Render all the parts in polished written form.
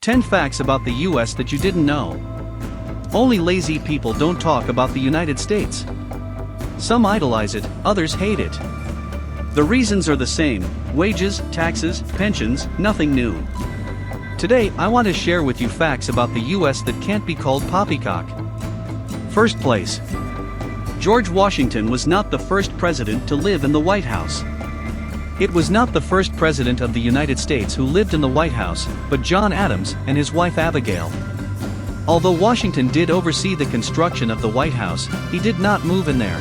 10 facts about the US that you didn't know. Only lazy people don't talk about the United States. Some idolize it, others hate it. The reasons are the same: wages, taxes, pensions, nothing new. Today, I want to share with you facts about the US that can't be called poppycock. First place. George Washington was not the first president to live in the White House. It was not the first president of the United States who lived in the White House, but John Adams and his wife Abigail. Although Washington did oversee the construction of the White House, he did not move in there.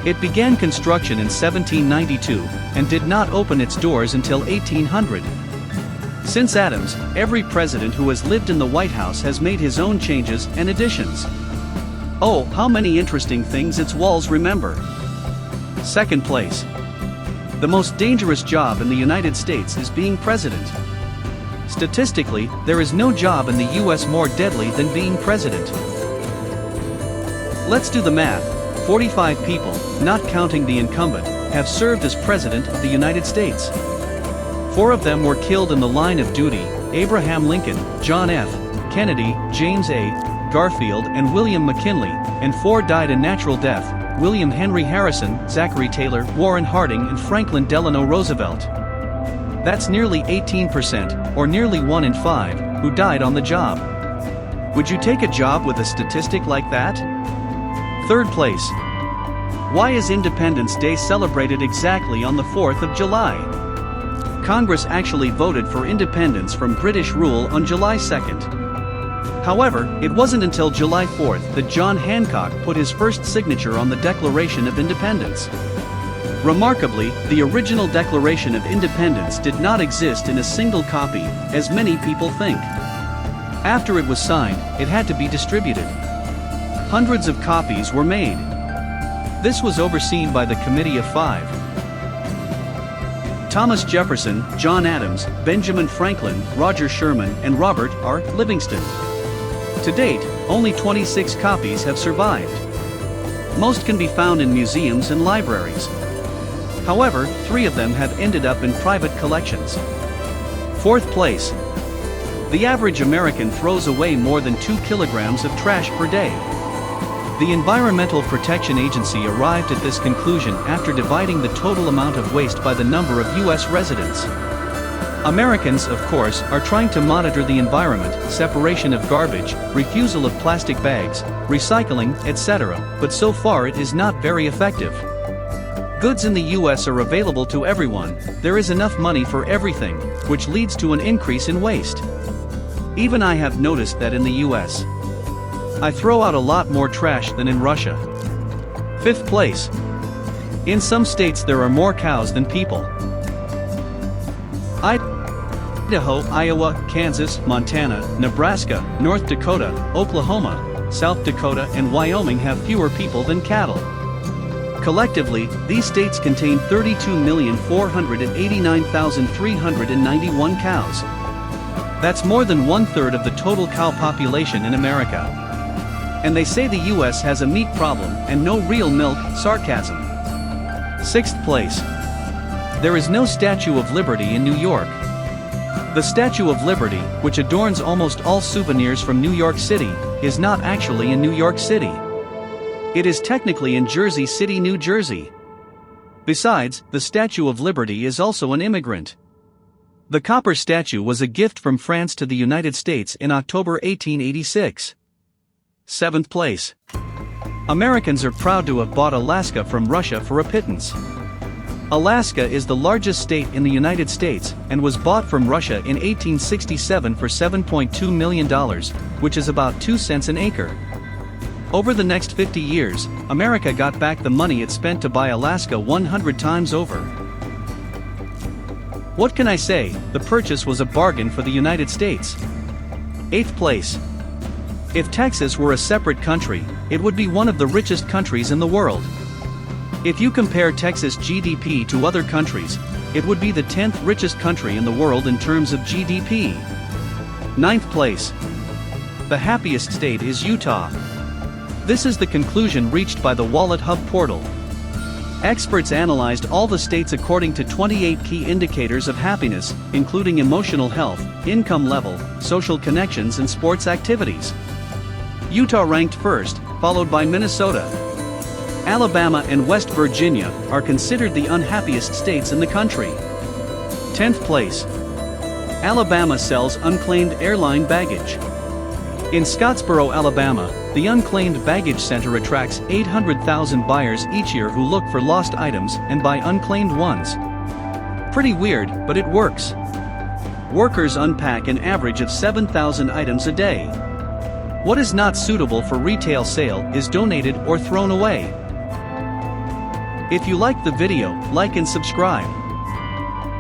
It began construction in 1792, and did not open its doors until 1800. Since Adams, every president who has lived in the White House has made his own changes and additions. Oh, how many interesting things its walls remember. Second place. The most dangerous job in the United States is being president. Statistically, there is no job in the US more deadly than being president. Let's do the math. 45 people, not counting the incumbent, have served as president of the United States. 4 of them were killed in the line of duty: Abraham Lincoln, John F. Kennedy, James A. Garfield and William McKinley, and 4 died a natural death: William Henry Harrison, Zachary Taylor, Warren Harding and Franklin Delano Roosevelt. That's nearly 18%, or nearly 1 in 5, who died on the job. Would you take a job with a statistic like that? Third place. Why is Independence Day celebrated exactly on the 4th of July? Congress actually voted for independence from British rule on July 2nd. However, it wasn't until July 4th that John Hancock put his first signature on the Declaration of Independence. Remarkably, the original Declaration of Independence did not exist in a single copy, as many people think. After it was signed, it had to be distributed. Hundreds of copies were made. This was overseen by the Committee of Five: Thomas Jefferson, John Adams, Benjamin Franklin, Roger Sherman, and Robert R. Livingston. To date, only 26 copies have survived. Most can be found in museums and libraries. However, 3 of them have ended up in private collections. Fourth place. The average American throws away more than 2 kilograms of trash per day. The Environmental Protection Agency arrived at this conclusion after dividing the total amount of waste by the number of US residents. Americans, of course, are trying to monitor the environment, separation of garbage, refusal of plastic bags, recycling, etc., but so far it is not very effective. Goods in the US are available to everyone, there is enough money for everything, which leads to an increase in waste. Even I have noticed that in the US. I throw out a lot more trash than in Russia. Fifth place. In some states there are more cows than people. Idaho, Iowa, Kansas, Montana, Nebraska, North Dakota, Oklahoma, South Dakota and Wyoming have fewer people than cattle. Collectively, these states contain 32,489,391 cows. That's more than 1/3 of the total cow population in America. And they say the US has a meat problem and no real milk. Sarcasm. Sixth place. There is no Statue of Liberty in New York. The Statue of Liberty, which adorns almost all souvenirs from New York City, is not actually in New York City. It is technically in Jersey City, New Jersey. Besides, the Statue of Liberty is also an immigrant. The copper statue was a gift from France to the United States in October 1886. Seventh place. Americans are proud to have bought Alaska from Russia for a pittance. Alaska is the largest state in the United States, and was bought from Russia in 1867 for $7.2 million, which is about 2 cents an acre. Over the next 50 years, America got back the money it spent to buy Alaska 100 times over. What can I say, the purchase was a bargain for the United States. Eighth place. If Texas were a separate country, it would be one of the richest countries in the world. If you compare Texas GDP to other countries, it would be the 10th richest country in the world in terms of GDP. Ninth place. The happiest state is Utah. This is the conclusion reached by the Wallet Hub portal. Experts analyzed all the states according to 28 key indicators of happiness, including emotional health, income level, social connections and sports activities. Utah ranked first, followed by Minnesota. Alabama and West Virginia are considered the unhappiest states in the country. 10th place. Alabama sells unclaimed airline baggage. In Scottsboro, Alabama, the Unclaimed Baggage Center attracts 800,000 buyers each year who look for lost items and buy unclaimed ones. Pretty weird, but it works. Workers unpack an average of 7,000 items a day. What is not suitable for retail sale is donated or thrown away. If you like the video, like and subscribe.